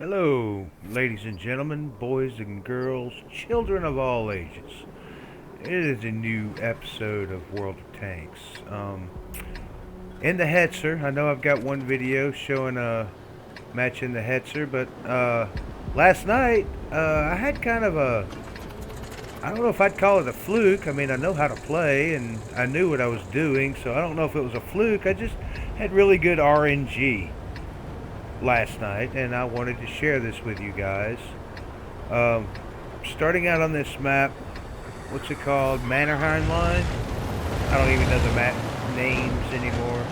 Hello, ladies and gentlemen, boys and girls, children of all ages. It is a new episode of World of Tanks. In the Hetzer, I know I've got one video showing a match in the Hetzer, but last night I had kind of a, I don't know if I'd call it a fluke. I mean, I know how to play and I knew what I was doing, so I don't know if it was a fluke. I just had really good RNG last night, and I wanted to share this with you guys. Um, Starting out on this map, what's it called? Mannerheim line? I don't even know the map names anymore.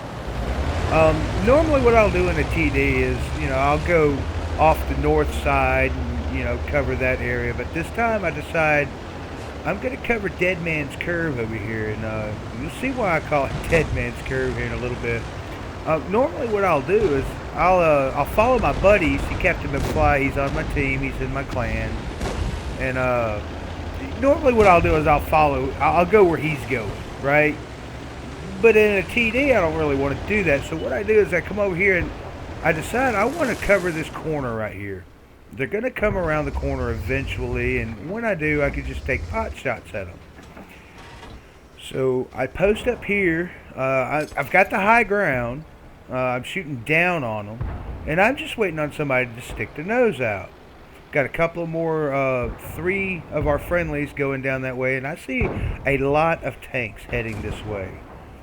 Normally what I'll do in a TD is, I'll go off the north side and, cover that area. But this time I decide I'm going to cover Dead Man's Curve over here. And you'll see why I call it Dead Man's Curve here in a little bit. Normally what I'll do is I'll follow my buddies. See Captain McFly, he's on my team, he's in my clan. And normally what I'll do is I'll go where he's going, right? But in a TD, I don't really want to do that. So what I do is I come over here and I decide I want to cover this corner right here. They're going to come around the corner eventually, and when I do, I can just take pot shots at them. So I post up here. I've got the high ground. I'm shooting down on them, and I'm just waiting on somebody to stick their nose out. Got a couple more, 3 of our friendlies going down that way, and I see a lot of tanks heading this way.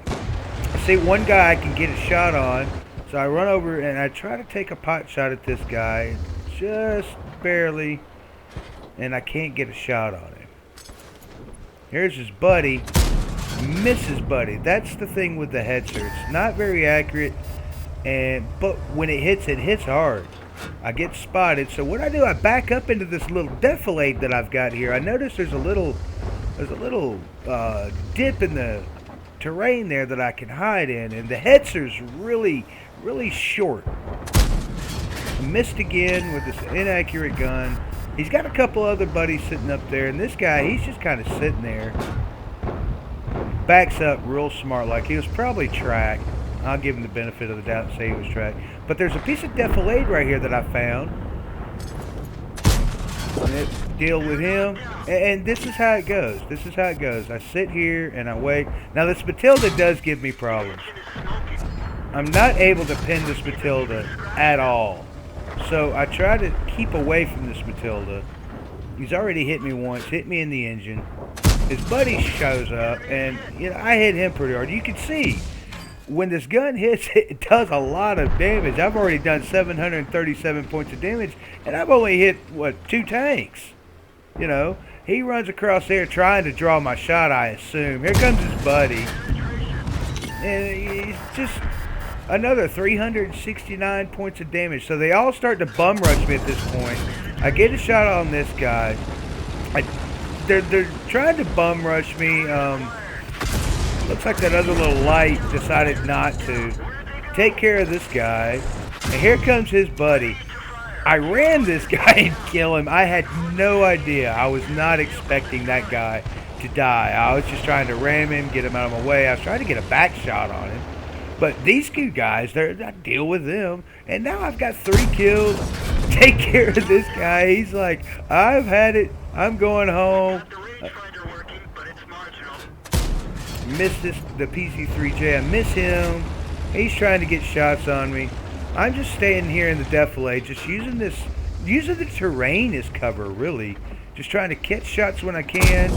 I see one guy I can get a shot on, so I run over and I try to take a pot shot at this guy, just barely, and I can't get a shot on him. Here's his buddy, misses buddy. That's the thing with the Hetzer. It's not very accurate, but when it hits hard. I get spotted, so what I do, I back up into this little defilade that I've got here. I notice there's a little dip in the terrain there that I can hide in, and the Hetzer's really short. I missed again with this inaccurate gun. He's got a couple other buddies sitting up there, and this guy, he's just kind of sitting there. Backs up real smart, like he was probably tracked. I'll give him the benefit of the doubt and say he was tracked. But there's a piece of defilade right here that I found. Let's deal with him. And this is how it goes. I sit here and I wait. Now this Matilda does give me problems. I'm not able to pin this Matilda at all. So I try to keep away from this Matilda. He's already hit me once, hit me in the engine. His buddy shows up, and I hit him pretty hard. You can see when this gun hits, it does a lot of damage. I've already done 737 points of damage, and I've only hit 2 tanks. He runs across there trying to draw my shot, I assume. Here comes his buddy, and he's just another 369 points of damage. So they all start to bum rush me at this point. I get a shot on this guy. They're trying to bum rush me. Looks like that other little light decided not to take care of this guy. And here comes his buddy. I ran this guy and kill him. I had no idea. I was not expecting that guy to die. I was just trying to ram him, get him out of my way. I was trying to get a back shot on him. But these 2 guys, I deal with them. And now I've got 3 kills. Take care of this guy. He's like, I've had it. I'm going home. Missed the PC3J. I miss him. He's trying to get shots on me. I'm just staying here in the defilade, just using the terrain as cover, really. Just trying to catch shots when I can.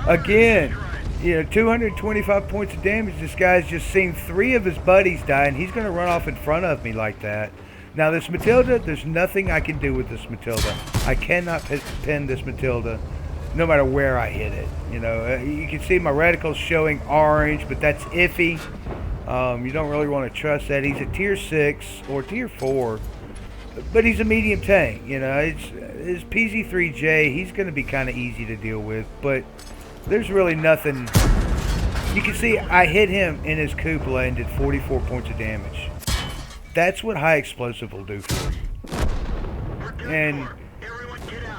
Again, 225 points of damage. This guy's just seen 3 of his buddies die, and he's going to run off in front of me like that. Now, this Matilda, there's nothing I can do with this Matilda. I cannot pin this Matilda, no matter where I hit it. You can see my reticle's showing orange, but that's iffy. You don't really want to trust that. He's a tier 6 or tier 4, but he's a medium tank. His PZ3J, he's going to be kind of easy to deal with, but there's really nothing. You can see I hit him in his cupola and did 44 points of damage. That's what high explosive will do for him. And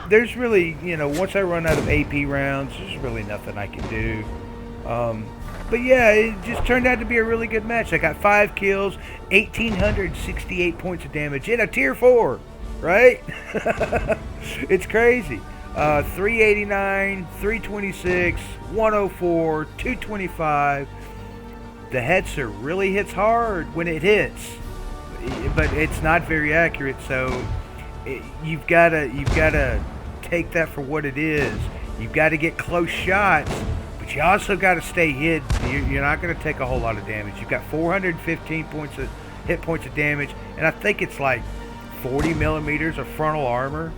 there's really, once I run out of AP rounds, there's really nothing I can do. But yeah, it just turned out to be a really good match. I got 5 kills, 1,868 points of damage in a tier 4. right? It's crazy. 389, 326, 104, 225. The Hetzer really hits hard when it hits, but it's not very accurate. So you've gotta take that for what it is. You've got to get close shots, but you also got to stay hid. You're not going to take a whole lot of damage. You've got 415 points of hit points of damage, and I think it's like 40 millimeters of frontal armor.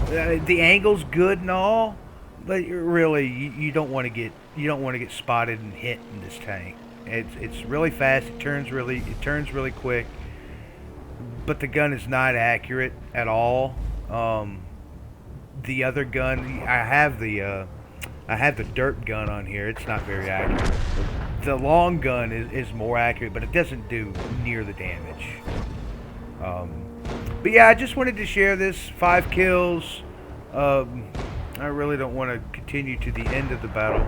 The angle's good and all, but really you don't want to get spotted and hit in this tank. It's really fast. It turns really quick, but the gun is not accurate at all. The other gun, I have the dirt gun on here. It's not very accurate. The long gun is more accurate, but it doesn't do near the damage. But yeah, I just wanted to share this. 5 kills. I really don't want to continue to the end of the battle,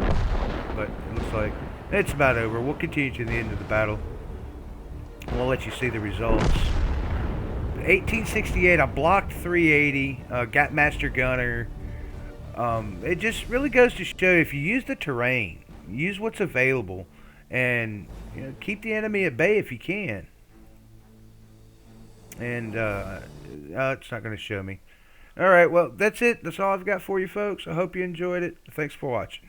but it looks like it's about over. We'll continue to the end of the battle. We'll let you see the results. 1868, I blocked 380, got Master Gunner. It just really goes to show if you use the terrain, use what's available, and keep the enemy at bay if you can. And it's not going to show me. All right, well, that's it. That's all I've got for you folks. I hope you enjoyed it. Thanks for watching.